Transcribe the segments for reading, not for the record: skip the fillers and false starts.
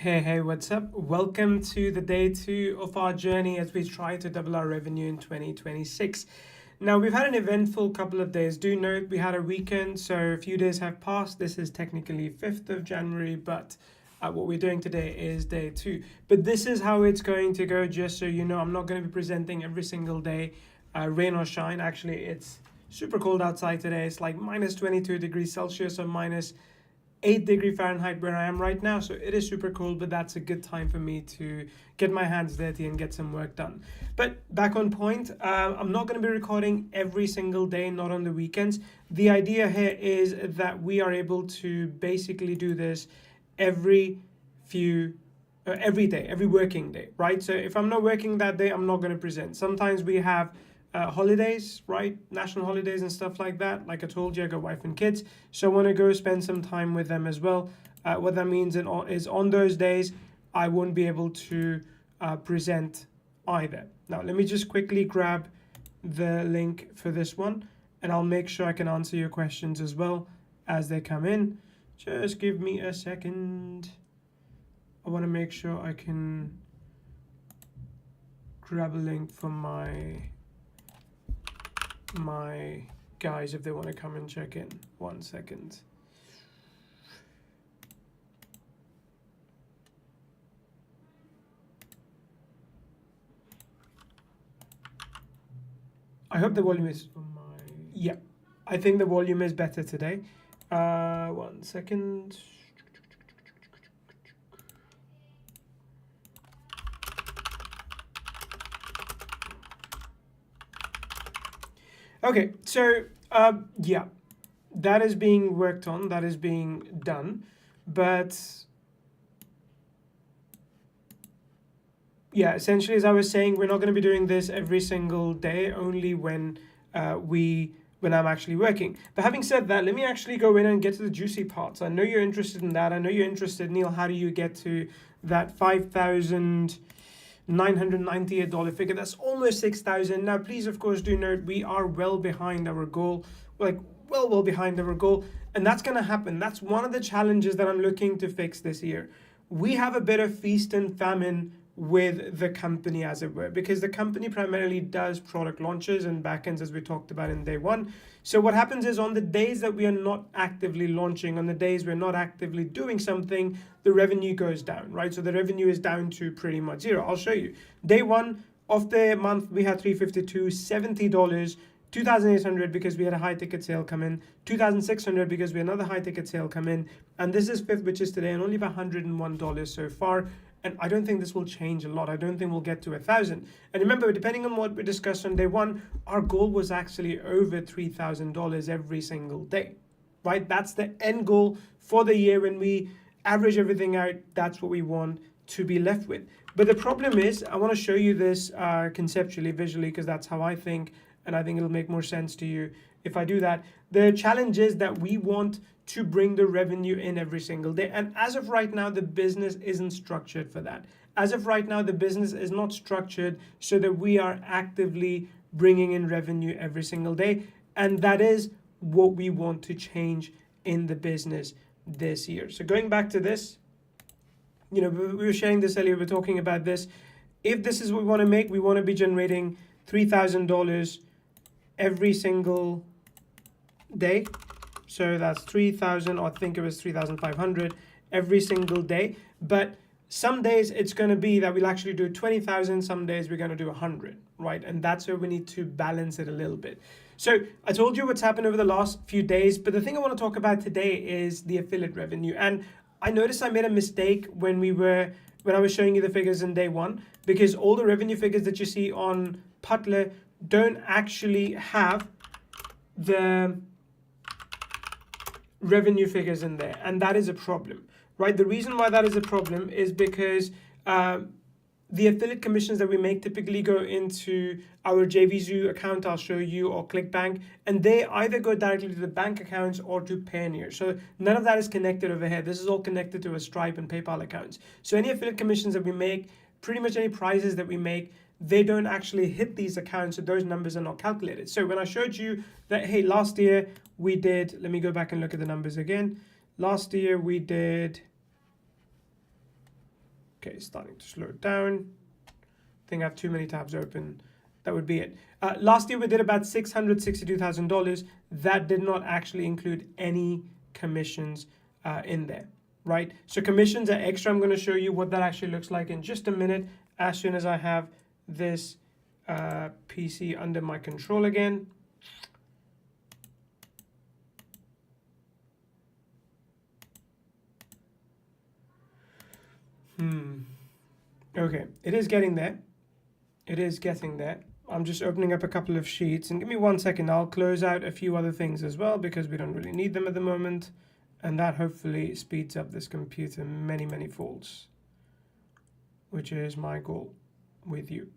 Hey, what's up? Welcome to the day two of our journey as we try to double our revenue in 2026. Now, we've had an eventful couple of days. Do note we had a weekend, so a few days have passed. This is technically 5th of January, but what we're doing today is day two. But this is how it's going to go, just so you know. I'm not going to be presenting every single day, rain or shine. Actually, it's super cold outside today. It's like minus 22 degrees Celsius or minus 8 degree Fahrenheit where I am right now. So it is super cold, but that's a good time for me to get my hands dirty and get some work done. But back on point, I'm not going to be recording every single day, not on the weekends. The idea here is that we are able to basically do this every every day, every working day, right? So if I'm not working that day, I'm not going to present. Sometimes we have holidays, right? National holidays and stuff like that. Like I told you, I got wife and kids, so I want to go spend some time with them as well. What that means is on those days, I won't be able to present either. Now, let me just quickly grab the link for this one, and I'll make sure I can answer your questions as well as they come in. Just give me a second. I want to make sure I can grab a link from my guys if they want to come and check in. 1 second. I hope the volume is yeah, I think the volume is better today. 1 second. Okay, so yeah, that is being worked on, that is being done, but yeah, essentially, as I was saying, we're not going to be doing this every single day, only when when I'm actually working. But having said that, let me actually go in and get to the juicy parts. I know you're interested in that. I know you're interested, Neil. How do you get to that $5,998 figure? That's almost 6,000. Now, please, of course, do note we are well behind our goal, like well behind our goal, and that's going to happen. That's one of the challenges that I'm looking to fix this year. We have a bit of feast and famine with the company, as it were, because the company primarily does product launches and backends, as we talked about in day one. So what happens is on the days that we are not actively launching, on the days we're not actively doing something, the revenue goes down, right? So the revenue is down to pretty much zero. I'll show you. Day one of the month, we had $352, $70, 2,800 because we had a high ticket sale come in, 2,600 because we had another high ticket sale come in, and this is fifth, which is today, and only $101 so far. And I don't think this will change a lot. I don't think we'll get to 1,000. And remember, depending on what we discussed on day one, our goal was actually over $3,000 every single day, right? That's the end goal for the year. When we average everything out, that's what we want to be left with. But the problem is, I want to show you this conceptually, visually, because that's how I think, and I think it'll make more sense to you if I do that. The challenge is that we want to bring the revenue in every single day. And as of right now, the business isn't structured for that. As of right now, the business is not structured so that we are actively bringing in revenue every single day. And that is what we want to change in the business this year. So going back to this, we were sharing this earlier, we're talking about this. If this is what we want to make, we want to be generating $3,000 every single day. So that's 3,000, or I think it was 3,500 every single day. But some days it's going to be that we'll actually do 20,000. Some days we're going to do 100, right? And that's where we need to balance it a little bit. So I told you what's happened over the last few days, but the thing I want to talk about today is the affiliate revenue. And I noticed I made a mistake when I was showing you the figures in day one, because all the revenue figures that you see on Putler don't actually have the revenue figures in there, and that is a problem, right? The reason why that is a problem is because the affiliate commissions that we make typically go into our JVZoo account, I'll show you, or ClickBank, and they either go directly to the bank accounts or to Payoneer. So none of that is connected over here. This is all connected to a Stripe and PayPal accounts. So any affiliate commissions that we make, pretty much any prizes that we make, they don't actually hit these accounts, so those numbers are not calculated. So when I showed you that, hey, last year we did, let me go back and look at the numbers again. Last year we did Okay, starting to slow down. I think I have too many tabs open. That would be it. Last year we did about $662,000. That did not actually include any commissions in there, right? So commissions are extra. I'm going to show you what that actually looks like in just a minute as soon as I have this PC under my control again. Okay, it is getting there. It is getting there. I'm just opening up a couple of sheets, and give me 1 second. I'll close out a few other things as well because we don't really need them at the moment. And that hopefully speeds up this computer many, many folds, which is my goal with you.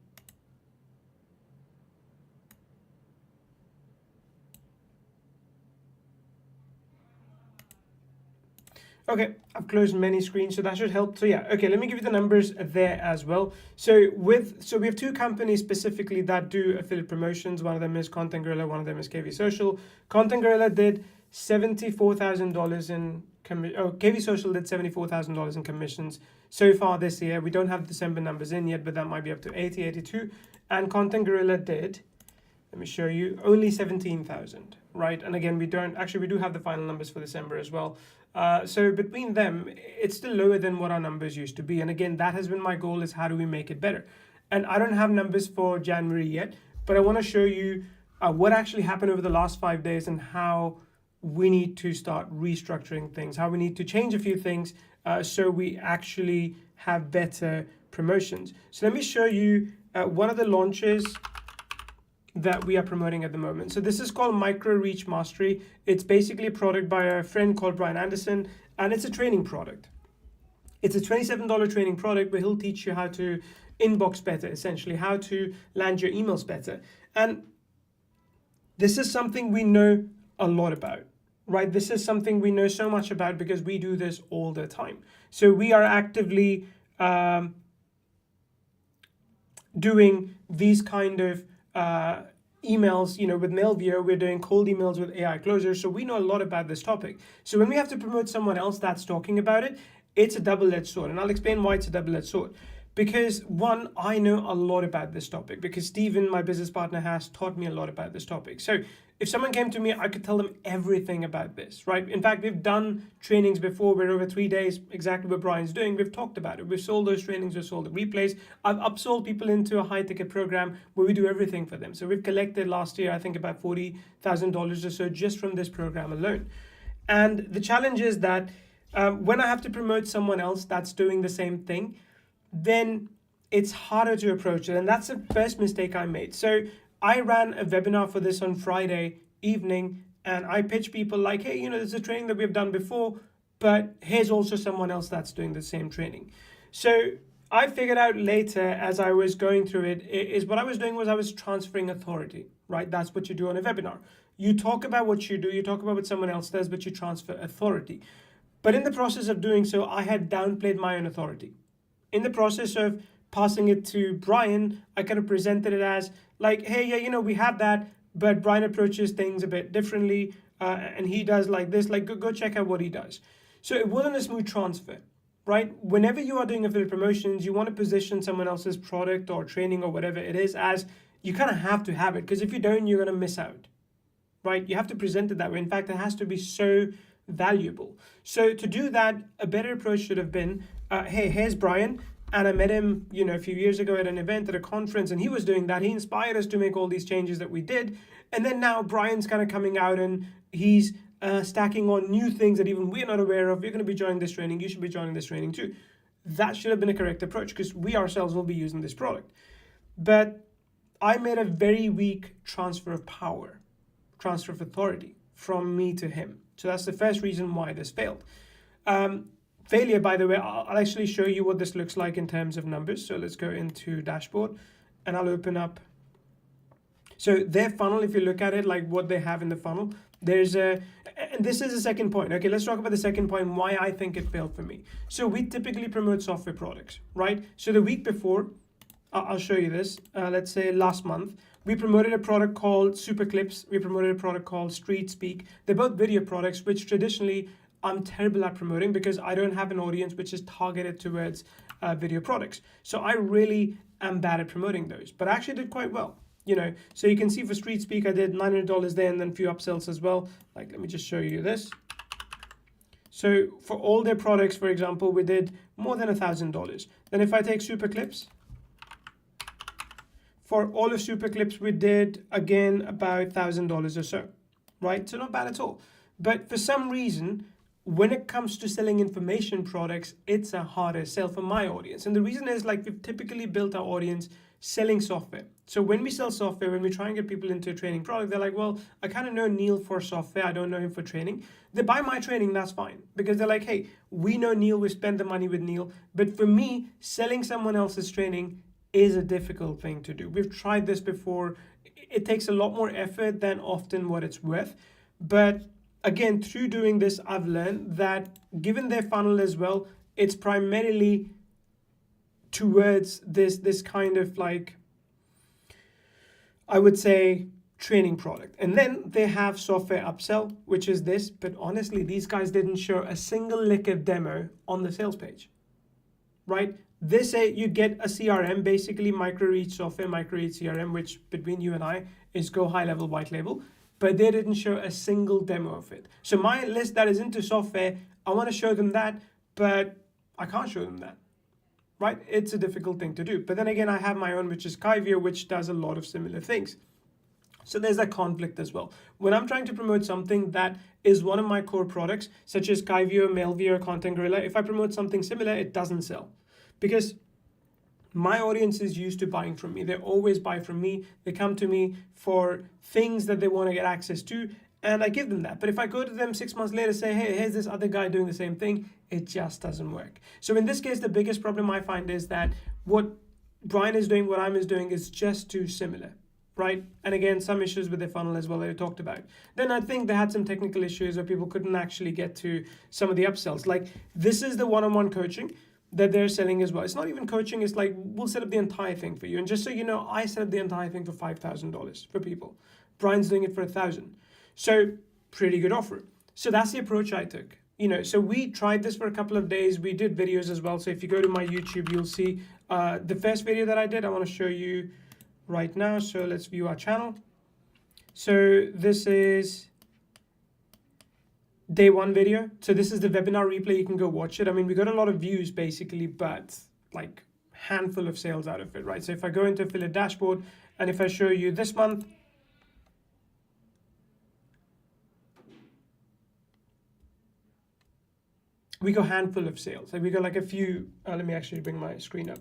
Okay, I've closed many screens, so that should help. So yeah, okay, let me give you the numbers there as well. So we have two companies specifically that do affiliate promotions. One of them is Content Gorilla, one of them is KV Social. Content Gorilla did $74,000 in KV Social did $74,000 in commissions so far this year. We don't have December numbers in yet, but that might be up to 80, 82. And Content Gorilla did, let me show you, only 17,000, right? And again, we do have the final numbers for December as well. So between them, it's still lower than what our numbers used to be. And again, that has been my goal, is how do we make it better? And I don't have numbers for January yet, but I want to show you what actually happened over the last 5 days and how we need to start restructuring things, how we need to change a few things so we actually have better promotions. So let me show you one of the launches that we are promoting at the moment. So this is called Micro Reach Mastery. It's basically a product by a friend called Brian Anderson, and it's a training product. It's a $27 training product where he'll teach you how to inbox better, essentially how to land your emails better. And this is something we know a lot about, right? This is something we know so much about because we do this all the time. So we are actively doing these kind of emails, with Mailviewer. We're doing cold emails with AI closers, so we know a lot about this topic. So when we have to promote someone else that's talking about it, it's a double-edged sword, and I'll explain why it's a double-edged sword. Because one, I know a lot about this topic because Steven, my business partner, has taught me a lot about this topic. So if someone came to me, I could tell them everything about this, right? In fact, we've done trainings before where over 3 days, exactly what Brian's doing, we've talked about it. We've sold those trainings, we've sold the replays. I've upsold people into a high ticket program where we do everything for them. So we've collected last year, I think about $40,000 or so just from this program alone. And the challenge is that when I have to promote someone else that's doing the same thing, then it's harder to approach it. And that's the first mistake I made. So I ran a webinar for this on Friday evening, and I pitched people like, hey, there's a training that we've done before, but here's also someone else that's doing the same training. So I figured out later as I was going through it, is what I was doing was I was transferring authority, right? That's what you do on a webinar. You talk about what you do, you talk about what someone else does, but you transfer authority. But in the process of doing so, I had downplayed my own authority. In the process of passing it to Brian, I kind of presented it as like, hey, yeah, we have that, but Brian approaches things a bit differently, and he does like this, like go check out what he does. So it wasn't a smooth transfer, right? Whenever you are doing affiliate promotions, you want to position someone else's product or training or whatever it is as you kind of have to have it, because if you don't, you're going to miss out, right? You have to present it that way. In fact, it has to be so valuable. So to do that, a better approach should have been, hey, here's Brian, and I met him, a few years ago at an event at a conference, and he was doing that. He inspired us to make all these changes that we did. And then now Brian's kind of coming out and he's stacking on new things that even we're not aware of. You're going to be joining this training. You should be joining this training too. That should have been a correct approach because we ourselves will be using this product. But I made a very weak transfer of power, transfer of authority from me to him. So that's the first reason why this failed. Failure, by the way, I'll actually show you what this looks like in terms of numbers. So let's go into dashboard and I'll open up. So their funnel, if you look at it, like what they have in the funnel, and this is the second point. Okay, let's talk about the second point, why I think it failed for me. So we typically promote software products, right? So the week before, I'll show you this. Let's say last month, we promoted a product called Super Clips. We promoted a product called Street Speak. They're both video products, which traditionally I'm terrible at promoting because I don't have an audience which is targeted towards video products. So I really am bad at promoting those, but I actually did quite well. So you can see for Street Speak, I did $900 there and then a few upsells as well. Like, let me just show you this. So for all their products, for example, we did more than $1,000. Then if I take Super Clips, for all of Super Clips, we did again about $1,000 or so, right? So not bad at all. But for some reason, when it comes to selling information products, it's a harder sell for my audience. And the reason is, like, we've typically built our audience selling software. So when we sell software, when we try and get people into a training product, they're like, well, I kind of know Neil for software. I don't know him for training. They buy my training, that's fine. Because they're like, hey, we know Neil, we spend the money with Neil. But for me, selling someone else's training is a difficult thing to do. We've tried this before. It takes a lot more effort than often what it's worth. But again, through doing this, I've learned that given their funnel as well, it's primarily towards this kind of, like, I would say, training product. And then they have software upsell, which is this. But honestly, these guys didn't show a single lick of demo on the sales page, right? They say you get a CRM, basically MicroReach software, MicroReach CRM, which between you and I is Go High Level White Label, but they didn't show a single demo of it. So my list that is into software, I want to show them that, but I can't show them that, right? It's a difficult thing to do. But then again, I have my own, which is Kyvio, which does a lot of similar things. So there's that conflict as well. When I'm trying to promote something that is one of my core products, such as Kyvio, Mailvio, Content Gorilla, if I promote something similar, it doesn't sell. Because my audience is used to buying from me. They always buy from me. They come to me for things that they want to get access to, and I give them that. But if I go to them 6 months later, say, hey, here's this other guy doing the same thing, it just doesn't work. So in this case, the biggest problem I find is that what Brian is doing, what I'm doing is just too similar, right? And again, some issues with the funnel as well that I talked about. Then I think they had some technical issues where people couldn't actually get to some of the upsells. Like, this is the one-on-one coaching that they're selling as well. It's not even coaching, it's like, we'll set up the entire thing for you. And just so you know, I set up the entire thing for $5,000 for people. Brian's doing it for $1,000. So pretty good offer. So that's the approach I took. So we tried this for a couple of days. We did videos as well. So if you go to my YouTube, you'll see the first video that I did. I want to show you right now. So let's view our channel. So this is day one video. So this is the webinar replay. You can go watch it. I mean, we got a lot of views basically, but like handful of sales out of it, right? So if I go into affiliate dashboard and if I show you this month, we got a handful of sales. Like we got like a few, let me actually bring my screen up.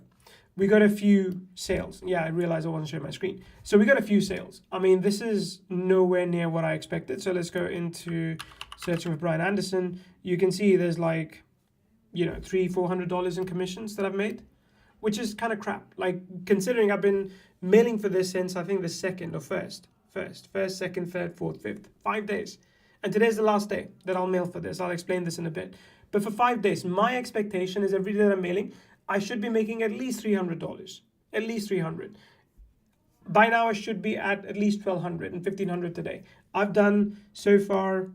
We got a few sales. Yeah, I realized I wasn't showing my screen. So we got a few sales. I mean, this is nowhere near what I expected. So let's go into searching for Brian Anderson. You can see there's like, $300-400 in commissions that I've made, which is kind of crap. Like, considering I've been mailing for this since I think the second or first, second, third, fourth, fifth, 5 days. And today's the last day that I'll mail for this. I'll explain this in a bit. But for 5 days, my expectation is every day that I'm mailing, I should be making at least $300, at least $300. By now, I should be at least $1,200 and $1,500 today. I've done so far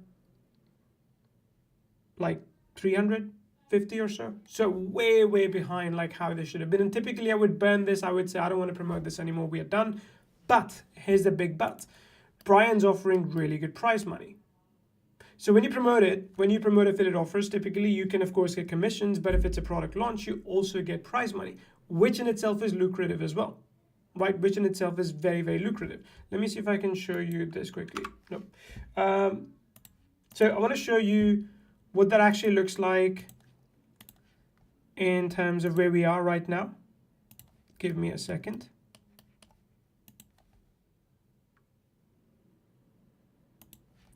like 350 or so. So way, way behind like how they should have been. And typically I would burn this. I would say, I don't want to promote this anymore. We are done. But here's the big but. Brian's offering really good prize money. So when you promote affiliate offers, typically you can of course get commissions, but if it's a product launch, you also get prize money, which in itself is lucrative as well, right? Which in itself is very, very lucrative. Let me see if I can show you this quickly. Nope. So I want to show you what that actually looks like in terms of where we are right now. Give me a second.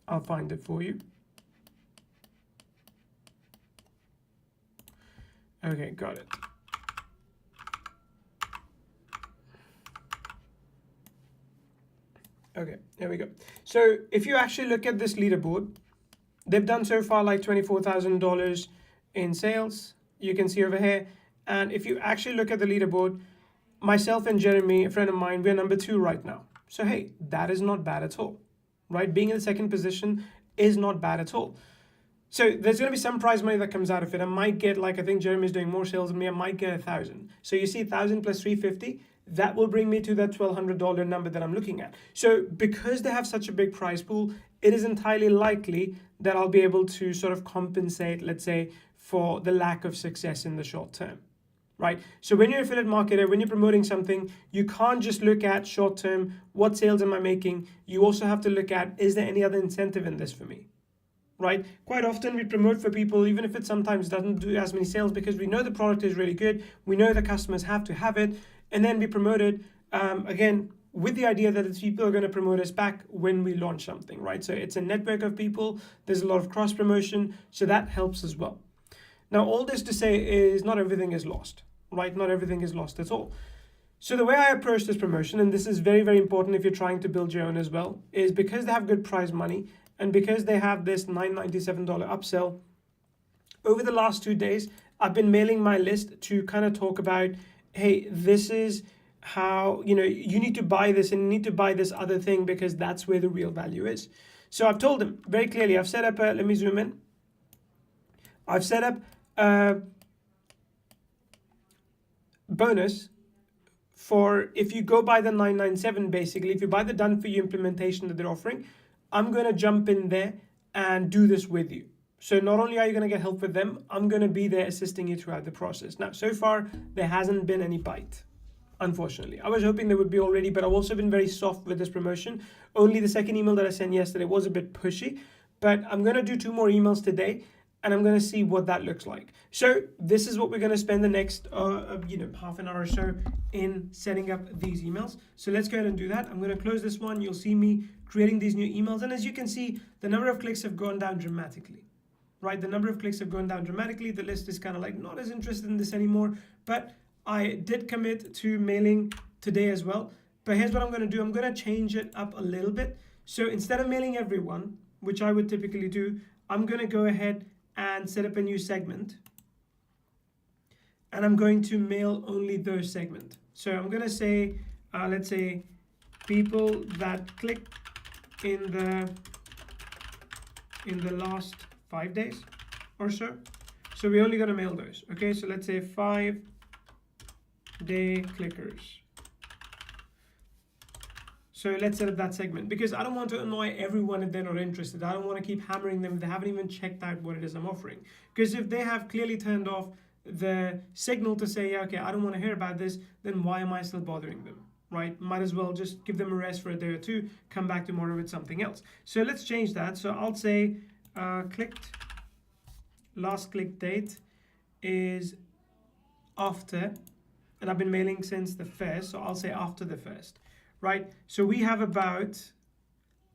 I'll find it for you. Okay, got it. Okay, there we go. So if you actually look at this leaderboard, they've done so far like $24,000 in sales. You can see over here. And if you actually look at the leaderboard, myself and Jeremy, a friend of mine, we're number 2 right now. So hey, that is not bad at all, right? Being in the second position is not bad at all. So there's going to be some prize money that comes out of it. I might get, like, I think Jeremy's doing more sales than me. I might get 1,000. So you see 1,000 plus 350, that will bring me to that $1,200 number that I'm looking at. So because they have such a big prize pool, it is entirely likely that I'll be able to sort of compensate, let's say, for the lack of success in the short term. Right? So when you're an affiliate marketer, when you're promoting something, you can't just look at short term, what sales am I making? You also have to look at, is there any other incentive in this for me? Right? Quite often we promote for people, even if it sometimes doesn't do as many sales, because we know the product is really good, we know the customers have to have it, and then we promote it, again, with the idea that the people are going to promote us back when we launch something, right? So it's a network of people, there's a lot of cross promotion, so that helps as well. Now, all this to say is not everything is lost, right? Not everything is lost at all. So the way I approach this promotion, and this is very, very important if you're trying to build your own as well, is because they have good prize money and because they have this $997 upsell, over the last 2 days, I've been mailing my list to kind of talk about, hey, this is how, you need to buy this and you need to buy this other thing because that's where the real value is. So I've told them very clearly, I've set up let me zoom in. I've set up bonus for if you go by the 997, basically, if you buy the done for you implementation that they're offering, I'm going to jump in there and do this with you. So not only are you going to get help with them, I'm going to be there assisting you throughout the process. Now, so far, there hasn't been any bite, unfortunately. I was hoping there would be already, but I've also been very soft with this promotion. Only the second email that I sent yesterday was a bit pushy, but I'm going to do 2 more emails today, and I'm going to see what that looks like. So this is what we're going to spend the next half an hour or so in setting up these emails. So let's go ahead and do that. I'm going to close this one. You'll see me creating these new emails. And as you can see, the number of clicks have gone down dramatically, right? The number of clicks have gone down dramatically. The list is kind of like not as interested in this anymore, but I did commit to mailing today as well. But here's what I'm going to do. I'm going to change it up a little bit. So instead of mailing everyone, which I would typically do, I'm going to go ahead and set up a new segment, and I'm going to mail only those segments. So I'm going to say, let's say, people that click in the last 5 days or so. So we're only going to mail those. Okay, so let's say 5-day clickers. So let's set up that segment because I don't want to annoy everyone if they're not interested. I don't want to keep hammering them if they haven't even checked out what it is I'm offering. Because if they have clearly turned off the signal to say, okay, I don't want to hear about this, then why am I still bothering them, right? Might as well just give them a rest for a day or two, come back tomorrow with something else. So let's change that. So I'll say last click date is after, and I've been mailing since the 1st, so I'll say after the 1st. Right, so we have about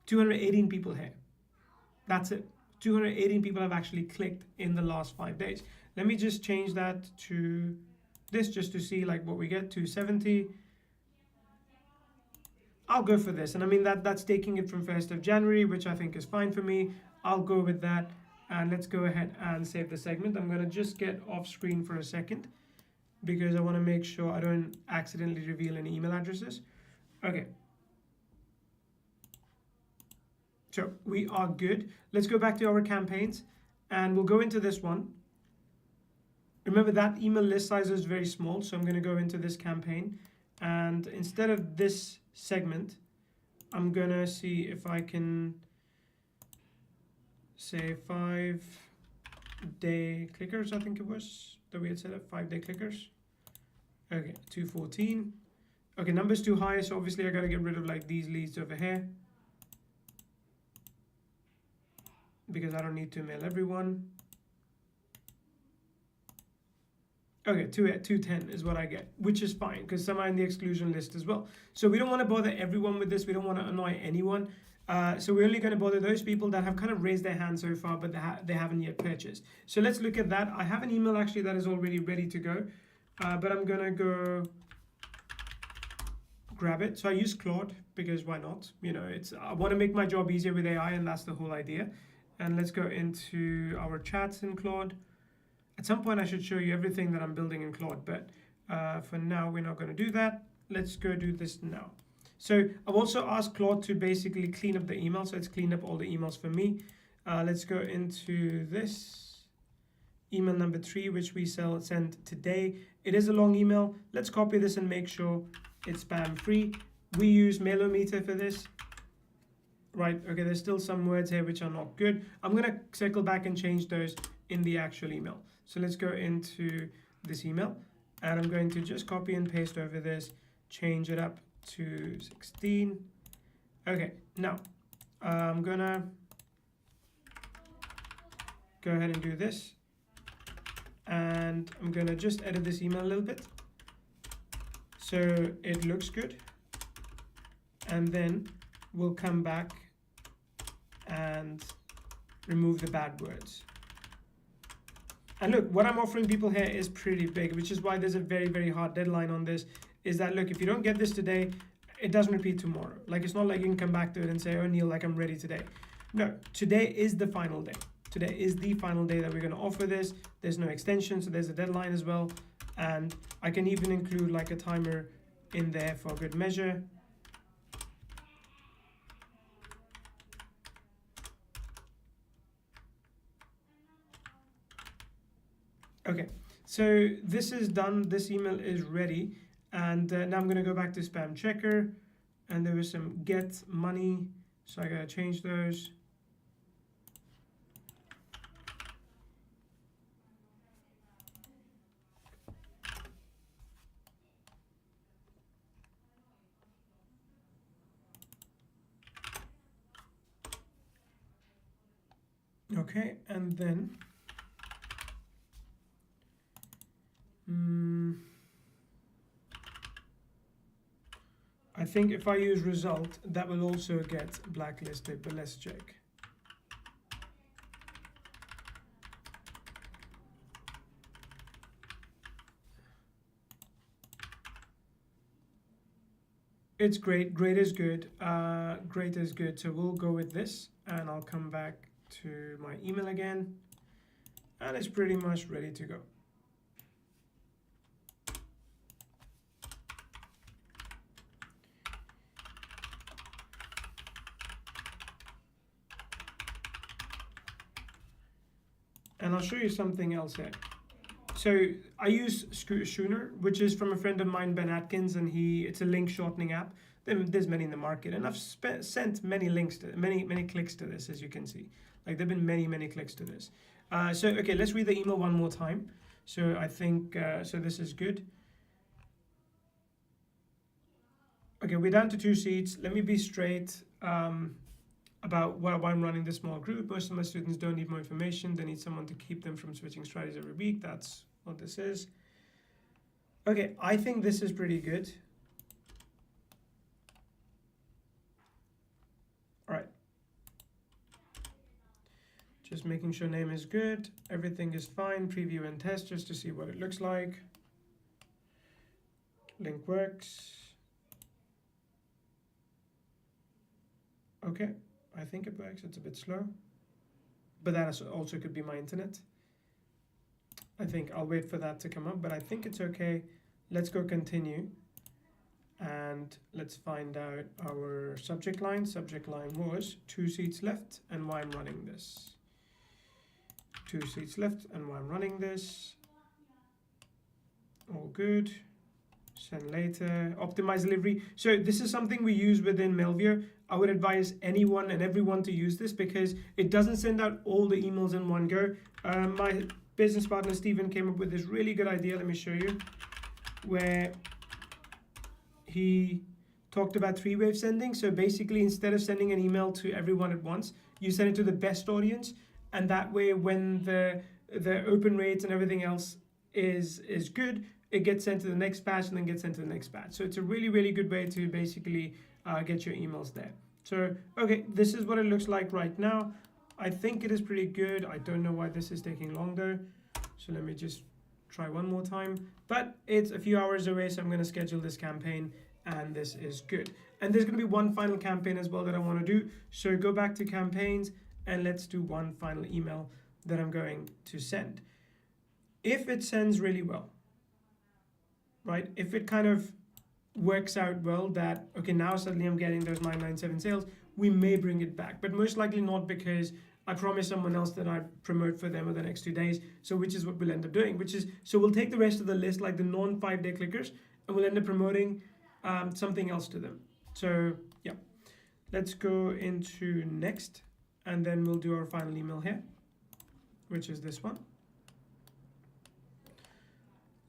218 people here. That's it. 218 people have actually clicked in the last 5 days. Let me just change that to this just to see like what we get. 270. I'll go for this, and I mean that's taking it from 1st of January, which I think is fine for me. I'll go with that, and let's go ahead and save the segment. I'm going to just get off screen for a second because I want to make sure I don't accidentally reveal any email addresses. Okay, so we are good. Let's go back to our campaigns and we'll go into this one. Remember that email list size is very small, so I'm going to go into this campaign, and instead of this segment, I'm going to see if I can say 5-day clickers. I think it was that we had set up 5-day clickers. Okay, 214. Okay, number's too high, so obviously I got to get rid of like these leads over here because I don't need to mail everyone. Okay, 210 is what I get, which is fine because some are in the exclusion list as well. So we don't want to bother everyone with this. We don't want to annoy anyone. So we're only going to bother those people that have kind of raised their hand so far, but they haven't yet purchased. So let's look at that. I have an email actually that is already ready to go, but I'm going to go grab it. So I use Claude because why not? I want to make my job easier with AI, and that's the whole idea. And let's go into our chats in Claude. At some point I should show you everything that I'm building in Claude, but for now we're not going to do that. Let's go do this now. So I've also asked Claude to basically clean up the email, so it's cleaned up all the emails for me. Let's go into this email number 3, which we sent today. It is a long email. Let's copy this and make sure it's spam free. We use Mailometer for this. Right, okay, there's still some words here which are not good. I'm gonna circle back and change those in the actual email. So let's go into this email, and I'm going to just copy and paste over this, change it up to 16. Okay, now I'm gonna go ahead and do this, and I'm gonna just edit this email a little bit so it looks good, and then we'll come back and remove the bad words. And look, what I'm offering people here is pretty big, which is why there's a very, very hard deadline on this, is that, look, if you don't get this today, it doesn't repeat tomorrow. Like, it's not like you can come back to it and say, oh, Neil, like, I'm ready today. No, today is the final day. Today is the final day that we're going to offer this. There's no extension, so there's a deadline as well. And I can even include like a timer in there for good measure. Okay, so this is done. This email is ready. And now I'm going to go back to spam checker. And there was some get money. So I got to change those. Okay, and then I think if I use result, that will also get blacklisted, but let's check. It's great. Great is good. Great is good. So we'll go with this, and I'll come back to my email again, and it's pretty much ready to go. And I'll show you something else here. So I use Schooner, which is from a friend of mine, Ben Atkins, and it's a link shortening app. There's many in the market, and I've sent many links to many clicks to this, as you can see. Like, there've been many clicks to this. So okay, let's read the email one more time. So I think so this is good. Okay, we're down to 2 seats. Let me be straight about why I'm running this small group. Most of my students don't need more information. They need someone to keep them from switching strategies every week. That's what this is. Okay, I think this is pretty good. All right. Just making sure name is good. Everything is fine. Preview and test just to see what it looks like. Link works. Okay, I think it works. It's a bit slow, but that also could be my internet. I think I'll wait for that to come up, but I think it's okay. Let's go continue, and let's find out our subject line. Subject line was 2 seats left and why I'm running this. 2 seats left and why I'm running this. All good. Send later. Optimize delivery. So this is something we use within Melvio. I would advise anyone and everyone to use this because it doesn't send out all the emails in one go. My business partner Steven came up with this really good idea. Let me show you, where he talked about 3-wave sending. So basically, instead of sending an email to everyone at once, you send it to the best audience, and that way, when the open rates and everything else is good, it gets sent to the next batch and then gets sent to the next batch. So it's a really good way to basically get your emails there. So okay, this is what it looks like right now. I think it is pretty good. I don't know why this is taking long though. So let me just try one more time. But it's a few hours away, so I'm going to schedule this campaign, and this is good. And there's going to be one final campaign as well that I want to do. So go back to campaigns, and let's do one final email that I'm going to send. If it sends really well, right? If it kind of works out well that, okay, now suddenly I'm getting those 997 sales, we may bring it back, but most likely not, because I promise someone else that I promote for them over the next 2 days. So which is what we'll end up doing, so we'll take the rest of the list, like the non 5-day clickers, and we'll end up promoting something else to them. So yeah, let's go into next, and then we'll do our final email here, which is this one.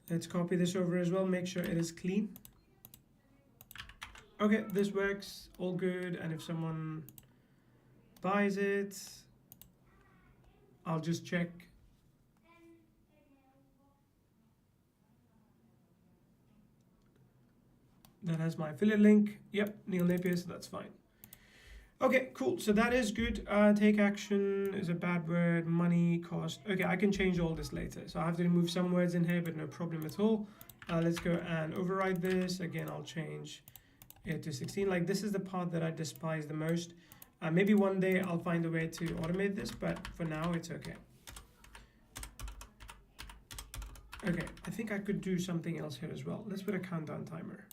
Let's copy this over as well, make sure it is clean. Okay, this works, all good. And if someone buys it, I'll just check. That has my affiliate link. Yep, Neil Napier, so that's fine. Okay, cool. So that is good. Take action is a bad word. Money, cost. Okay, I can change all this later. So I have to remove some words in here, but no problem at all. Let's go and override this. Again, I'll change it to 16. Like, this is the part that I despise the most. Maybe one day I'll find a way to automate this, but for now it's okay. Okay, I think I could do something else here as well. Let's put a countdown timer.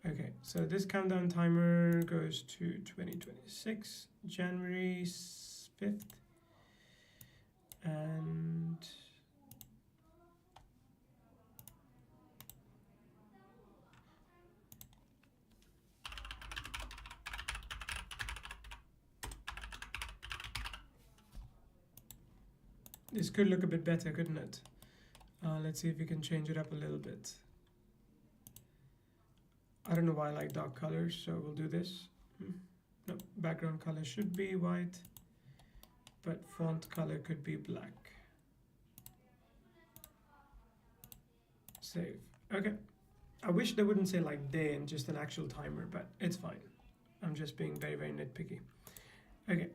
Okay, so this countdown timer goes to 2026, January 5th. And this could look a bit better, couldn't it? Let's see if we can change it up a little bit. I don't know why I like dark colors, so we'll do this. No, background color should be white, but font color could be black. Save. Okay. I wish they wouldn't say like day and just an actual timer, but it's fine. I'm just being very, very nitpicky. Okay.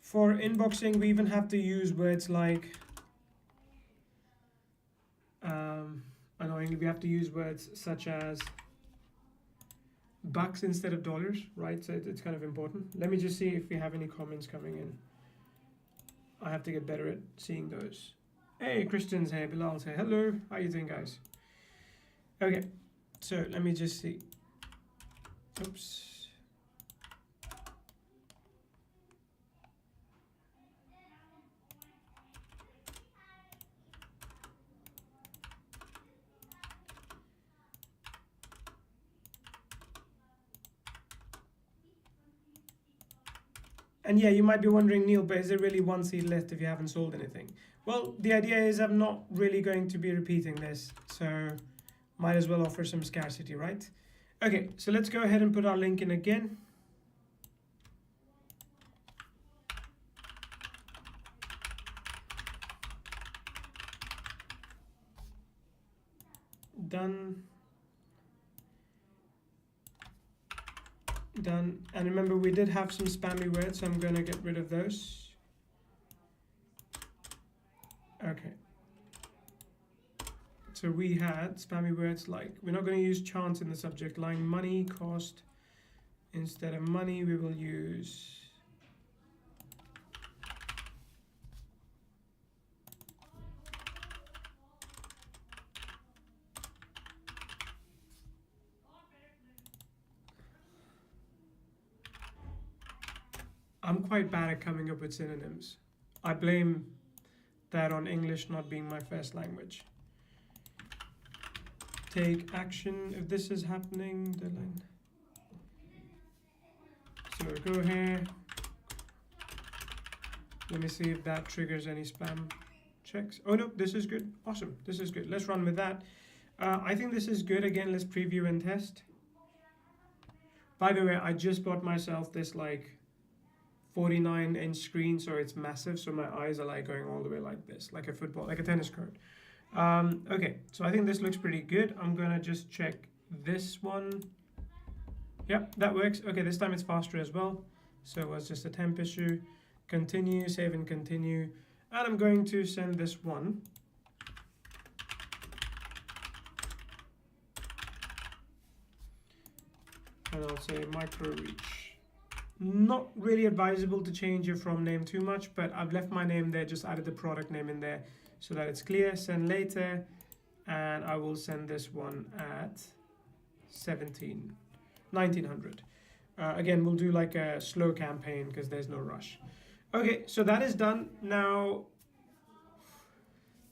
For inboxing, we even have to use words like, annoyingly, we have to use words such as bucks instead of dollars, right? So it's kind of important. Let me just see if we have any comments coming in. I have to get better at seeing those. Hey, Christian's here, Bilal's here. Hello, how you doing, guys? Okay, so let me just see. Oops. And yeah, you might be wondering, Neil, but is there really one seat left if you haven't sold anything? Well, the idea is I'm not really going to be repeating this, so might as well offer some scarcity, right? Okay, so let's go ahead and put our link in again. Done. Done. And remember, we did have some spammy words, so I'm going to get rid of those. Okay. So we had spammy words like, we're not going to use chance in the subject line. Money, cost. Instead of money, we will use I'm quite bad at coming up with synonyms. I blame that on English not being my first language. Take action if this is happening. The line. So go here. Let me see if that triggers any spam checks. Oh no, this is good. Awesome, this is good. Let's run with that. I think this is good. Again, let's preview and test. By the way, I just bought myself this like 49-inch screen, so it's massive, so my eyes are like going all the way like this, like a football, like a tennis court. Okay, so I think this looks pretty good. I'm gonna just check this one. Yep, that works. Okay, this time it's faster as well, so it was just a temp issue. Continue, save and continue, and I'm going to send this one. And I'll say micro reach. Not really advisable to change your from name too much, but I've left my name there, just added the product name in there so that it's clear. Send later, and I will send this one at 1900. Again, we'll do like a slow campaign because there's no rush. Okay, so that is done. Now,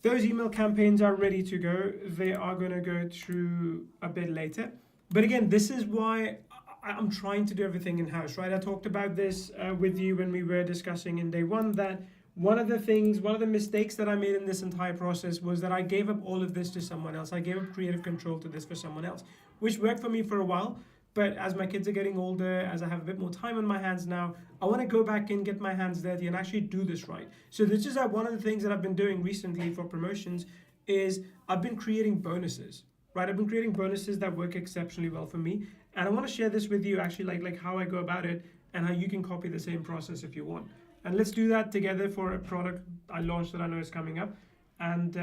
those email campaigns are ready to go. They are going to go through a bit later. But again, this is why I'm trying to do everything in-house, right? I talked about this with you when we were discussing in day one, that one of the mistakes that I made in this entire process was that I gave up all of this to someone else. I gave up creative control to this for someone else, which worked for me for a while. But as my kids are getting older, as I have a bit more time on my hands now, I want to go back and get my hands dirty and actually do this right. So this is one of the things that I've been doing recently for promotions is I've been creating bonuses, right? I've been creating bonuses that work exceptionally well for me. And I want to share this with you actually like how I go about it and how you can copy the same process if you want. And let's do that together for a product I launched that I know is coming up. And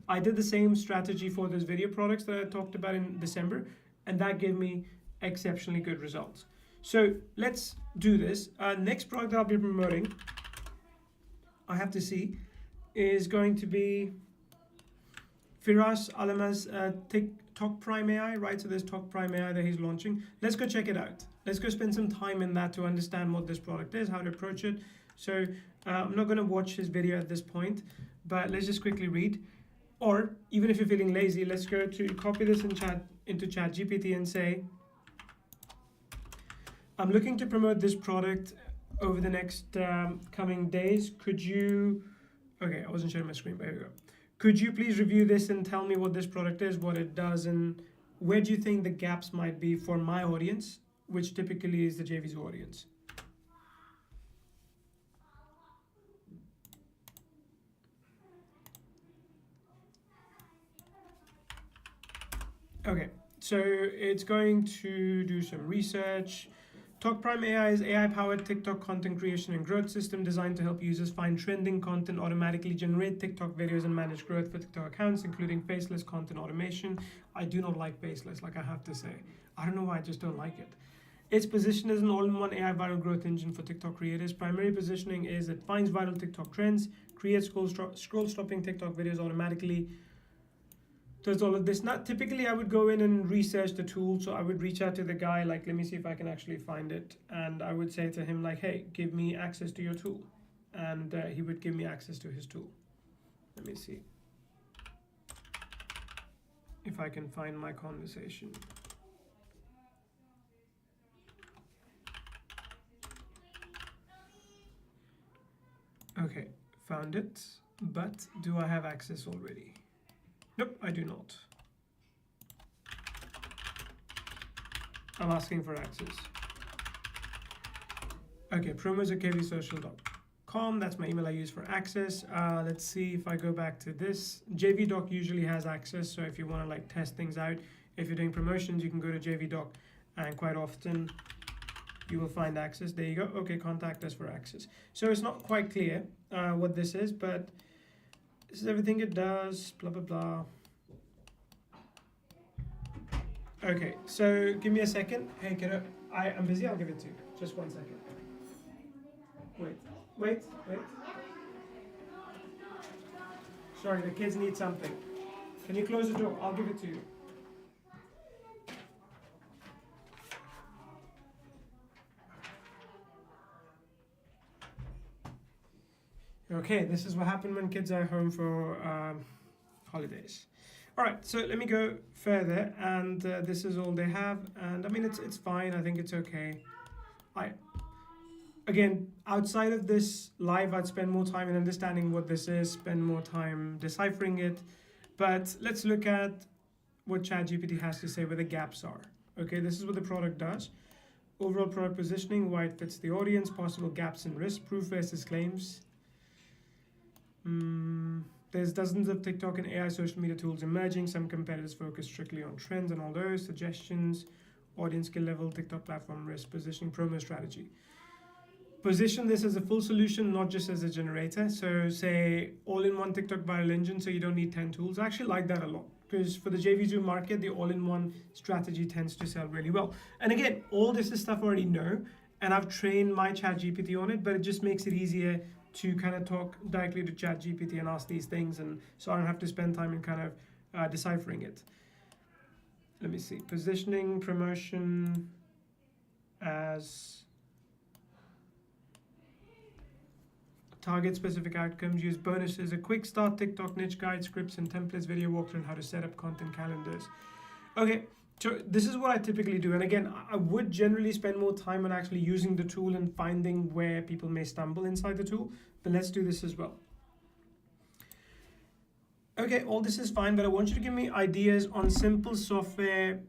I did the same strategy for those video products that I talked about in December, and that gave me exceptionally good results. So let's do this. Next product that I'll be promoting, I have to see, is going to be Firas Alamaz's TikTok Prime AI, right? So there's Talk Prime AI that he's launching. Let's go check it out. Let's go spend some time in that to understand what this product is, how to approach it. So I'm not going to watch his video at this point, but let's just quickly read. Or even if you're feeling lazy, let's go to copy this into ChatGPT and say, I'm looking to promote this product over the next coming days. Could you, okay, I wasn't sharing my screen, but here we go. Could you please review this and tell me what this product is, what it does, and where do you think the gaps might be for my audience, which typically is the JVZoo audience? Okay, so it's going to do some research. Talk Prime AI is AI-powered TikTok content creation and growth system designed to help users find trending content, automatically generate TikTok videos, and manage growth for TikTok accounts, including faceless content automation. I do not like faceless, like I have to say. I don't know why, I just don't like it. Its position as an all-in-one AI viral growth engine for TikTok creators. Primary positioning is it finds viral TikTok trends, creates scroll-stopping TikTok videos automatically, does all of this. Not typically I would go in and research the tool, so I would reach out to the guy, like, let me see if I can actually find it, and I would say to him like, hey, give me access to your tool, and he would give me access to his tool. Let me see if I can find my conversation. Okay, found it, but do I have access already? Nope, I do not. I'm asking for access. Okay, promos@kvsocial.com. That's my email I use for access. Let's see if I go back to this. JVDoc usually has access, so if you want to like test things out, if you're doing promotions, you can go to JVDoc, and quite often you will find access. There you go. Okay, contact us for access. So it's not quite clear what this is, but this is everything it does, blah, blah, blah. Okay, so give me a second. Hey, kiddo, I'm busy, I'll give it to you. Just 1 second. Wait. Sorry, the kids need something. Can you close the door? I'll give it to you. Okay, this is what happened when kids are home for holidays. All right, so let me go further, and this is all they have, and I mean it's fine. I think it's okay. Again, outside of this live, I'd spend more time in understanding what this is, spend more time deciphering it, but let's look at what ChatGPT has to say where the gaps are. Okay, this is what the product does. Overall product positioning, why it fits the audience, possible gaps and risk, proof versus claims. There's dozens of TikTok and AI social media tools emerging. Some competitors focus strictly on trends and all those. Suggestions, audience skill level, TikTok platform risk, positioning, promo strategy. Position this as a full solution, not just as a generator. So say all-in-one TikTok viral engine, so you don't need 10 tools. I actually like that a lot, because for the JVZoo market, the all-in-one strategy tends to sell really well. And again, all this is stuff I already know, and I've trained my ChatGPT on it, but it just makes it easier to kind of talk directly to ChatGPT and ask these things, and so I don't have to spend time in kind of deciphering it. Let me see, positioning, promotion as target specific outcomes, use bonuses, a quick start TikTok niche guide, scripts and templates, video walkthrough on how to set up content calendars. Okay, so this is what I typically do. And again, I would generally spend more time on actually using the tool and finding where people may stumble inside the tool, but let's do this as well. Okay, all this is fine, but I want you to give me ideas on simple software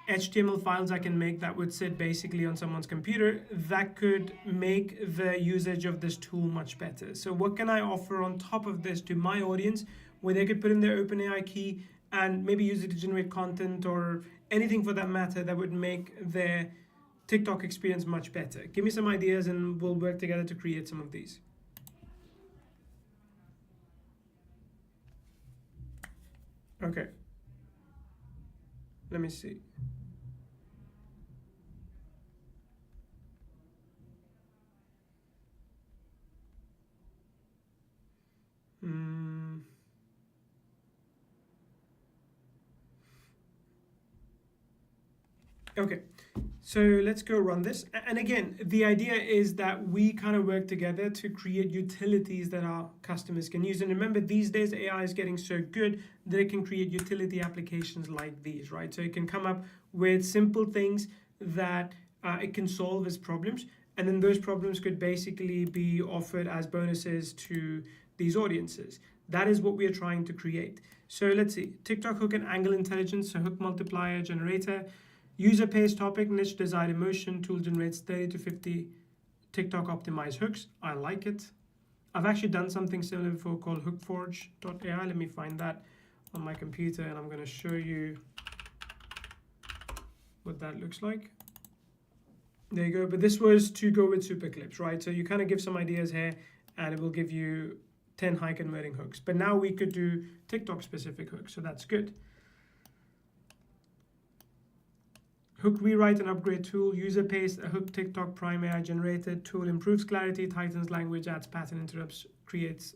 HTML files I can make that would sit basically on someone's computer that could make the usage of this tool much better. So what can I offer on top of this to my audience where they could put in their OpenAI key and maybe use it to generate content or anything for that matter that would make their TikTok experience much better? Give me some ideas and we'll work together to create some of these. Okay. Let me see. Okay, so let's go run this. And again, the idea is that we kind of work together to create utilities that our customers can use. And remember, these days AI is getting so good that it can create utility applications like these, right? So it can come up with simple things that it can solve as problems. And then those problems could basically be offered as bonuses to these audiences. That is what we are trying to create. So let's see, TikTok hook and angle intelligence, so hook multiplier generator. User pays topic, niche desired emotion, tool generates 30 to 50 TikTok optimized hooks. I like it. I've actually done something similar before called hookforge.ai. Let me find that on my computer and I'm going to show you what that looks like. There you go. But this was to go with super clips, right? So you kind of give some ideas here and it will give you 10 high converting hooks. But now we could do TikTok specific hooks, so that's good. Hook rewrite and upgrade tool, user paste, a hook TikTok prime AI generated, tool improves clarity, tightens language, adds pattern interrupts, creates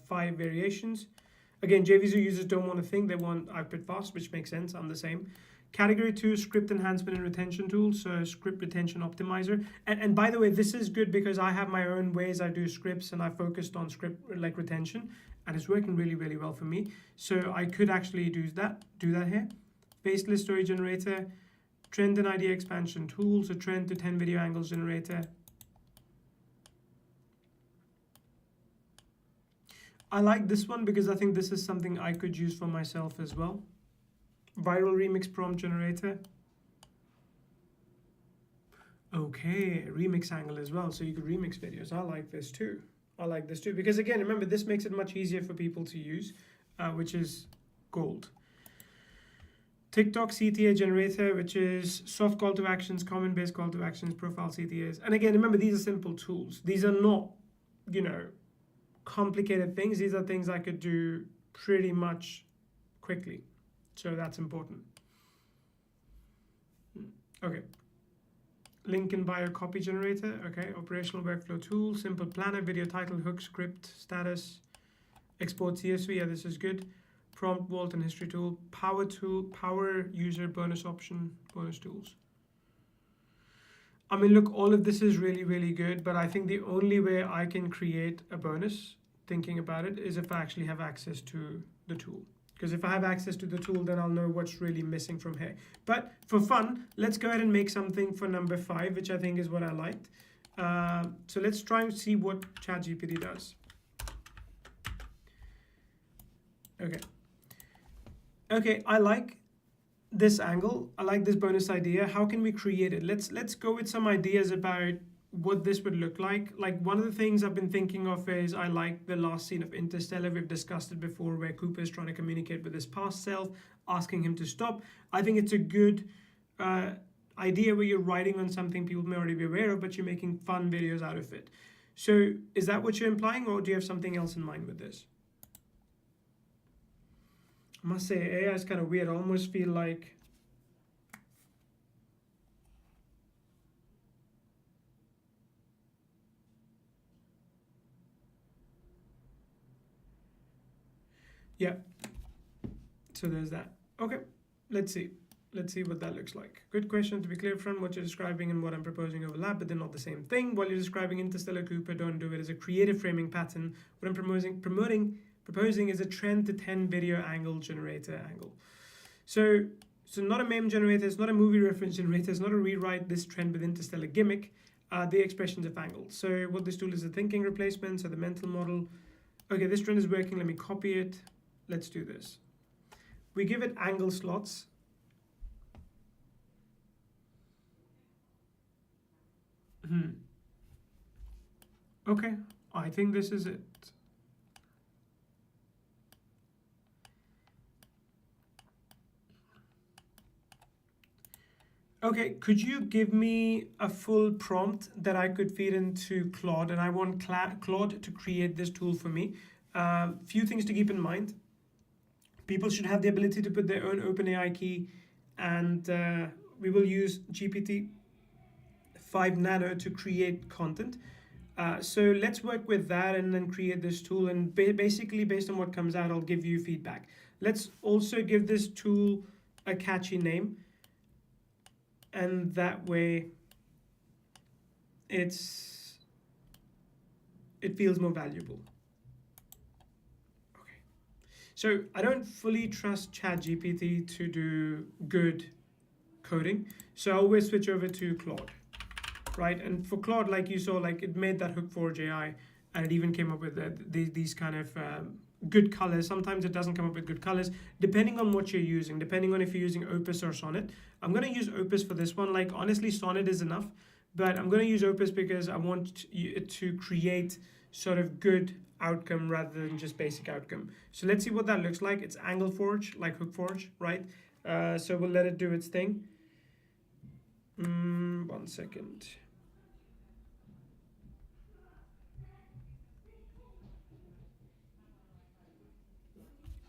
5 variations. Again, JVZoo users don't want to think, they want output fast, which makes sense, I'm the same. Category 2, script enhancement and retention tool, so script retention optimizer. And by the way, this is good because I have my own ways I do scripts and I focused on script like retention and it's working really, really well for me. So I could actually do that here. Faceless story generator, trend and idea expansion tools, a trend to 10 video angles generator. I like this one because I think this is something I could use for myself as well. Viral remix prompt generator. Okay, remix angle as well, so you could remix videos. I like this too. I like this too because again, remember, this makes it much easier for people to use, which is gold. TikTok CTA generator, which is soft call to actions, comment based call to actions, profile CTAs. And again, remember, these are simple tools. These are not, you know, complicated things. These are things I could do pretty much quickly. So that's important. Okay. Link in bio copy generator. Okay. Operational workflow tool, simple planner, video title, hook, script, status, export CSV. Yeah, this is good. Prompt vault and history tool, power tool, power user bonus option, bonus tools. I mean, look, all of this is really, really good, but I think the only way I can create a bonus, thinking about it, is if I actually have access to the tool. Because if I have access to the tool, then I'll know what's really missing from here. But for fun, let's go ahead and make something for number 5, which I think is what I liked. So let's try and see what ChatGPT does. Okay. Okay, I like this angle. I like this bonus idea. How can we create it? Let's go with some ideas about what this would look like. Like, one of the things I've been thinking of is I like the last scene of Interstellar. We've discussed it before, where Cooper is trying to communicate with his past self, asking him to stop. I think it's a good idea where you're writing on something people may already be aware of, but you're making fun videos out of it. So is that what you're implying, or do you have something else in mind with this? I must say, AI is kind of weird. I almost feel like Yeah, so there's that. Okay, let's see. Let's see what that looks like. Good question. To be clear, from what you're describing and what I'm proposing overlap, but they're not the same thing. While you're describing interstellar Cooper, don't do it as a creative framing pattern. What I'm proposing is a trend to 10 video angle generator angle. So not a meme generator, it's not a movie reference generator, it's not a rewrite this trend with interstellar gimmick, the expressions of angles. So what this tool is a thinking replacement, so the mental model. Okay, this trend is working, let me copy it. Let's do this. We give it angle slots. Okay, I think this is it. Okay, could you give me a full prompt that I could feed into Claude? And I want Claude to create this tool for me. Few things to keep in mind. People should have the ability to put their own OpenAI key, and we will use GPT-5 Nano to create content. So let's work with that and then create this tool, and basically based on what comes out, I'll give you feedback. Let's also give this tool a catchy name, and that way it feels more valuable. Okay, so I don't fully trust ChatGPT to do good coding, so I always switch over to Claude. Right, and for Claude, like you saw, like it made that Hook4 AI, and it even came up with these kind of good colors. Sometimes it doesn't come up with good colors, depending on what you're using, depending on if you're using Opus or Sonnet. I'm going to use Opus for this one. Like honestly, Sonnet is enough, but I'm going to use Opus because I want it to create sort of good outcome rather than just basic outcome. So let's see what that looks like. It's AngleForge, like Hook4, right? So we'll let it do its thing. 1 second.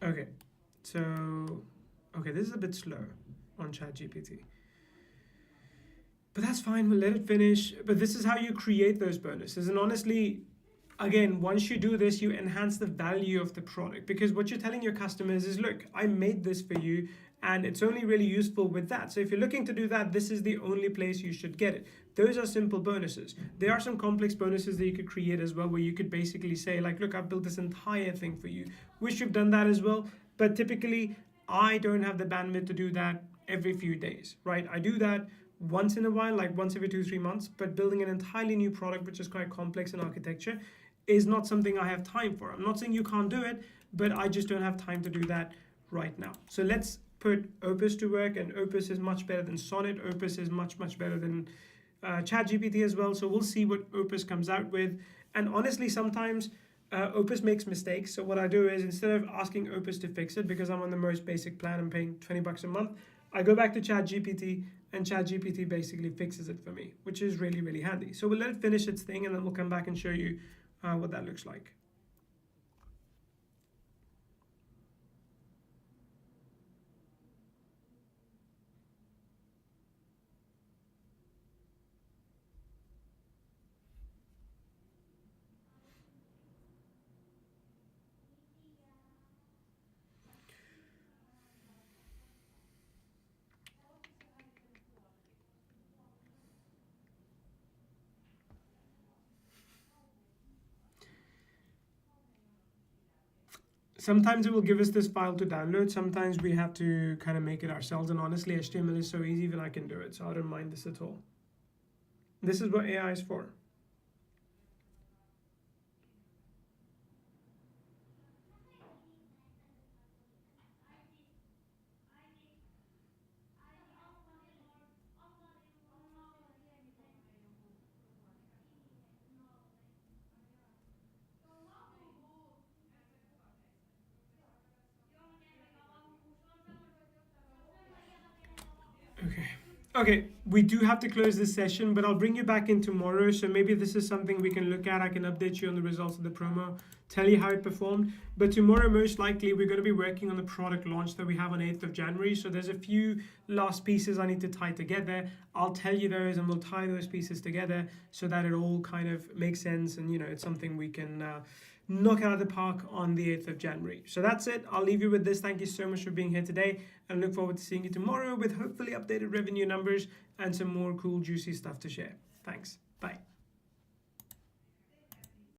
Okay, so, okay, this is a bit slow on ChatGPT. But that's fine, we'll let it finish. But this is how you create those bonuses. And honestly, again, once you do this, you enhance the value of the product, because what you're telling your customers is, look, I made this for you, and it's only really useful with that. So if you're looking to do that, this is the only place you should get it. Those are simple bonuses. There are some complex bonuses that you could create as well, where you could basically say, like, look, I've built this entire thing for you. Wish you've done that as well, but typically I don't have the bandwidth to do that every few days, right? I do that once in a while, like once every 2-3 months, but building an entirely new product, which is quite complex in architecture, is not something I have time for. I'm not saying you can't do it, but I just don't have time to do that right now. So let's put Opus to work, and Opus is much better than Sonnet. Opus is much better than ChatGPT as well. So we'll see what Opus comes out with. And honestly, sometimes Opus makes mistakes. So what I do is, instead of asking Opus to fix it, because I'm on the most basic plan, I'm paying $20 a month, I go back to ChatGPT, and ChatGPT basically fixes it for me, which is really handy. So we'll let it finish its thing, and then we'll come back and show you what that looks like. Sometimes it will give us this file to download. Sometimes we have to kind of make it ourselves. And honestly, HTML is so easy that I can do it. So I don't mind this at all. This is what AI is for. Okay, we do have to close this session, but I'll bring you back in tomorrow. So maybe this is something we can look at. I can update you on the results of the promo, tell you how it performed. But tomorrow, most likely, we're going to be working on the product launch that we have on 8th of January. So there's a few last pieces I need to tie together. I'll tell you those, and we'll tie those pieces together so that it all kind of makes sense. And, you know, it's something we can knock it out of the park on the 8th of January. So that's it. I'll leave you with this. Thank you so much for being here today, and look forward to seeing you tomorrow with hopefully updated revenue numbers and some more cool, juicy stuff to share. Thanks.